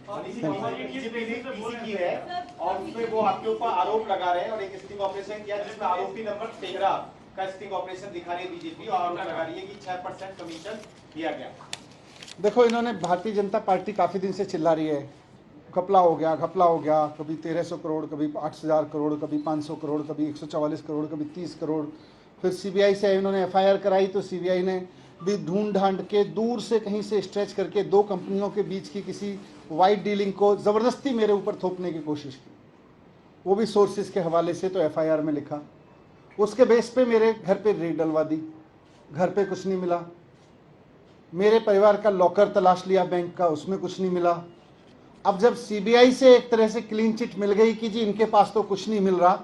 की है और उसमें वो आपके ऊपर आरोप लगा रहे हैं और एक स्टिंग ऑपरेशन किया जिसमें आरोपी नंबर 13 का स्टिंग ऑपरेशन दिखा रही है बीजेपी और आरोप लगा रही है कि 6% कमीशन दिया गया। देखो, इन्होंने भारतीय जनता पार्टी काफी दिन से चिल्ला रही है, घपला हो गया, घपला हो गया, कभी 1300 करोड़, कभी 8000 करोड़, कभी 500 करोड़, कभी 144 करोड़, कभी 30 करोड़। फिर सीबीआई से इन्होंने एफआईआर कराई तो सीबीआई ने भी ढूंढ ढांड के दूर से कहीं से स्ट्रेच करके दो कंपनियों के बीच की किसी वाइट डीलिंग को ज़बरदस्ती मेरे ऊपर थोपने की कोशिश की, वो भी सोर्सेज के हवाले से। तो एफआईआर में लिखा, उसके बेस पे मेरे घर पे रेड डलवा दी, घर पे कुछ नहीं मिला। मेरे परिवार का लॉकर तलाश लिया बैंक का, उसमें कुछ नहीं मिला। अब जब सीबीआई से एक तरह से क्लीन चिट मिल गई कि जी इनके पास तो कुछ नहीं मिल रहा,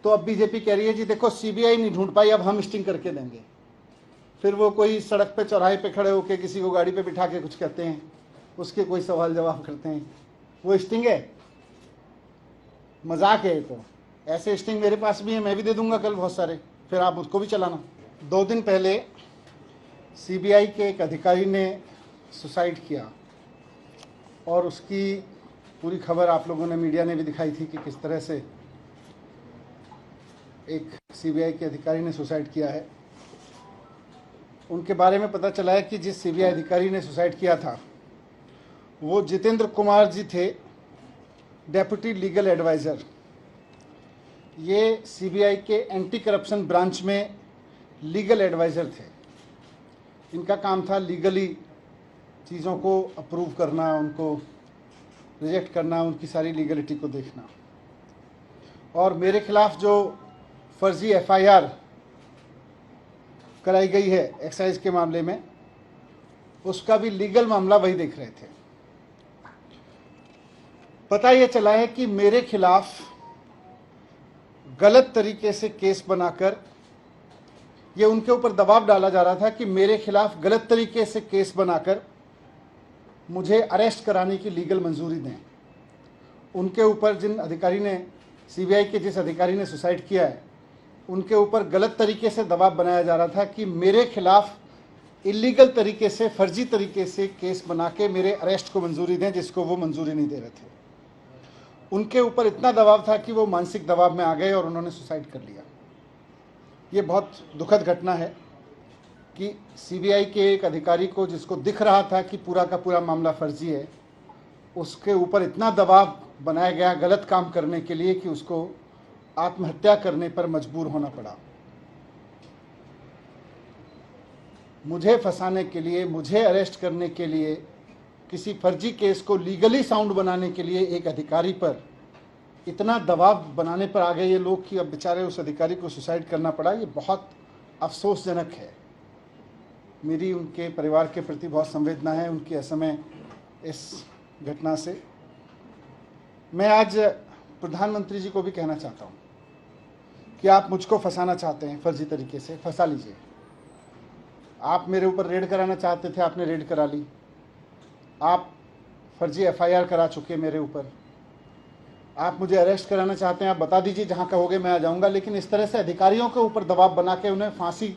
तो अब बीजेपी कह रही है जी देखो सीबीआई नहीं ढूंढ पाई, अब हम स्टिंग करके देंगे। फिर वो कोई सड़क पे चौराहे पे खड़े होकर किसी को गाड़ी पे बिठा के कुछ कहते हैं, उसके कोई सवाल जवाब करते हैं, वो स्टिंग है? मजाक है। तो ऐसे स्टिंग मेरे पास भी है, मैं भी दे दूंगा कल बहुत सारे, फिर आप उसको भी चलाना। 2 दिन पहले सीबीआई के एक अधिकारी ने सुसाइड किया और उसकी पूरी खबर आप लोगों ने, मीडिया ने भी दिखाई थी कि किस तरह से एक सीबीआई के अधिकारी ने सुसाइड किया है। उनके बारे में पता चला है कि जिस सीबीआई अधिकारी ने सुसाइड किया था वो जितेंद्र कुमार जी थे, डेप्यूटी लीगल एडवाइज़र। ये सीबीआई के एंटी करप्शन ब्रांच में लीगल एडवाइज़र थे। इनका काम था लीगली चीज़ों को अप्रूव करना, उनको रिजेक्ट करना, उनकी सारी लीगलिटी को देखना। और मेरे खिलाफ जो फर्जी एफआईआर कराई गई है एक्साइज के मामले में, उसका भी लीगल मामला वही देख रहे थे। पता ये चला है कि मेरे खिलाफ गलत तरीके से केस बनाकर ये उनके ऊपर दबाव डाला जा रहा था कि मेरे खिलाफ गलत तरीके से केस बनाकर मुझे अरेस्ट कराने की लीगल मंजूरी दें। उनके ऊपर जिन अधिकारी ने, सीबीआई के जिस अधिकारी ने सुसाइड किया है, उनके ऊपर गलत तरीके से दबाव बनाया जा रहा था कि मेरे खिलाफ इलीगल तरीके से, फर्जी तरीके से केस बना के मेरे अरेस्ट को मंजूरी दें, जिसको वो मंजूरी नहीं दे रहे थे। उनके ऊपर इतना दबाव था कि वो मानसिक दबाव में आ गए और उन्होंने सुसाइड कर लिया। ये बहुत दुखद घटना है कि सीबीआई के एक अधिकारी को, जिसको दिख रहा था कि पूरा का पूरा मामला फर्जी है, उसके ऊपर इतना दबाव बनाया गया गलत काम करने के लिए कि उसको आत्महत्या करने पर मजबूर होना पड़ा। मुझे फंसाने के लिए, मुझे अरेस्ट करने के लिए, किसी फर्जी केस को लीगली साउंड बनाने के लिए एक अधिकारी पर इतना दबाव बनाने पर आ गए ये लोग कि अब बेचारे उस अधिकारी को सुसाइड करना पड़ा। ये बहुत अफसोसजनक है। मेरी उनके परिवार के प्रति बहुत संवेदना है, उनकी असमय इस घटना से। मैं आज प्रधानमंत्री जी को भी कहना चाहता हूँ कि आप मुझको फंसाना चाहते हैं फर्जी तरीके से, फंसा लीजिए। आप मेरे ऊपर रेड कराना चाहते थे, आपने रेड करा ली। आप फर्जी एफआईआर करा चुके मेरे ऊपर। आप मुझे अरेस्ट कराना चाहते हैं, आप बता दीजिए, जहाँ कहोगे मैं आ जाऊँगा। लेकिन इस तरह से अधिकारियों के ऊपर दबाव बना के उन्हें फांसी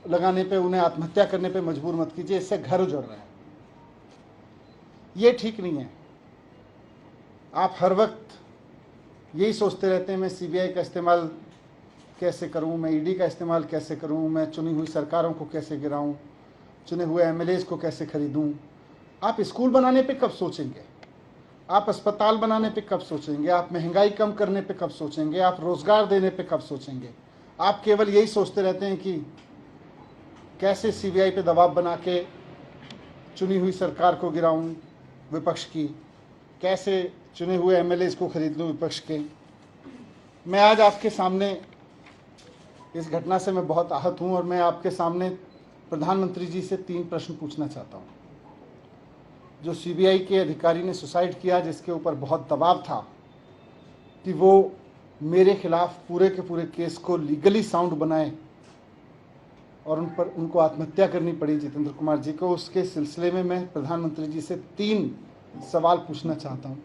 लगाने पे, उन्हें आत्महत्या करने पे मजबूर मत कीजिए। इससे घर उजड़ रहे हैं, ये ठीक नहीं है। आप हर वक्त यही सोचते रहते हैं मैं सीबीआई का इस्तेमाल कैसे करूं, मैं ईडी का इस्तेमाल कैसे करूं, मैं चुनी हुई सरकारों को कैसे गिराऊं, चुने हुए एमएलएज को कैसे खरीदूं। आप स्कूल बनाने पे कब सोचेंगे? आप अस्पताल बनाने पे कब सोचेंगे? आप महंगाई कम करने पे कब सोचेंगे? आप रोज़गार देने पे कब सोचेंगे? आप केवल यही सोचते रहते हैं कि कैसे सीबीआई पे दबाव बना के चुनी हुई सरकार को गिराऊं विपक्ष की, कैसे चुने हुए एमएलएज को खरीद लूं विपक्ष के। मैं आज आपके सामने, इस घटना से मैं बहुत आहत हूं और मैं आपके सामने प्रधानमंत्री जी से 3 प्रश्न पूछना चाहता हूं। जो सीबीआई के अधिकारी ने सुसाइड किया, जिसके ऊपर बहुत दबाव था कि वो मेरे खिलाफ पूरे के पूरे केस को लीगली साउंड बनाए और उनको आत्महत्या करनी पड़ी जितेंद्र कुमार जी को, उसके सिलसिले में मैं प्रधानमंत्री जी से 3 सवाल पूछना चाहता हूँ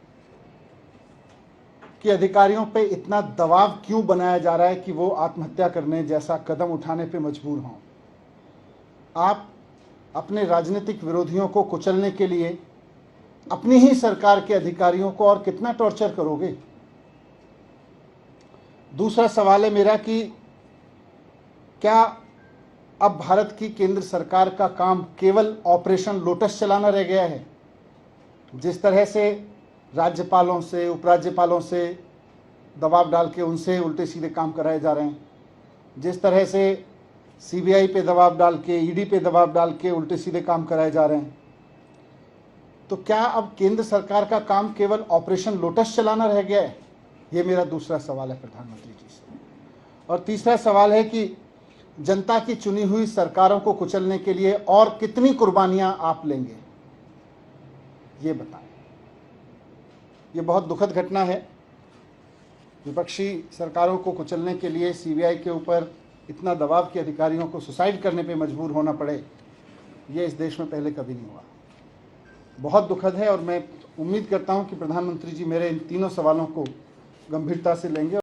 कि अधिकारियों पे इतना दबाव क्यों बनाया जा रहा है कि वो आत्महत्या करने जैसा कदम उठाने पे मजबूर हों। आप अपने राजनीतिक विरोधियों को कुचलने के लिए अपनी ही सरकार के अधिकारियों को और कितना टॉर्चर करोगे। दूसरा सवाल है मेरा कि क्या अब भारत की केंद्र सरकार का काम केवल ऑपरेशन लोटस चलाना रह गया है। जिस तरह से राज्यपालों से, उपराज्यपालों से दबाव डाल के उनसे उल्टे सीधे काम कराए जा रहे हैं, जिस तरह से सीबीआई पे दबाव डाल के, ईडी पे दबाव डाल के उल्टे सीधे काम कराए जा रहे हैं, तो क्या अब केंद्र सरकार का काम केवल ऑपरेशन लोटस चलाना रह गया है। ये मेरा दूसरा सवाल है प्रधानमंत्री जी से। और तीसरा सवाल है कि जनता की चुनी हुई सरकारों को कुचलने के लिए और कितनी कुर्बानियां आप लेंगे, ये बताएं। ये बहुत दुखद घटना है। विपक्षी सरकारों को कुचलने के लिए सीबीआई के ऊपर इतना दबाव कि अधिकारियों को सुसाइड करने पे मजबूर होना पड़े, ये इस देश में पहले कभी नहीं हुआ। बहुत दुखद है और मैं उम्मीद करता हूं कि प्रधानमंत्री जी मेरे इन तीनों सवालों को गंभीरता से लेंगे।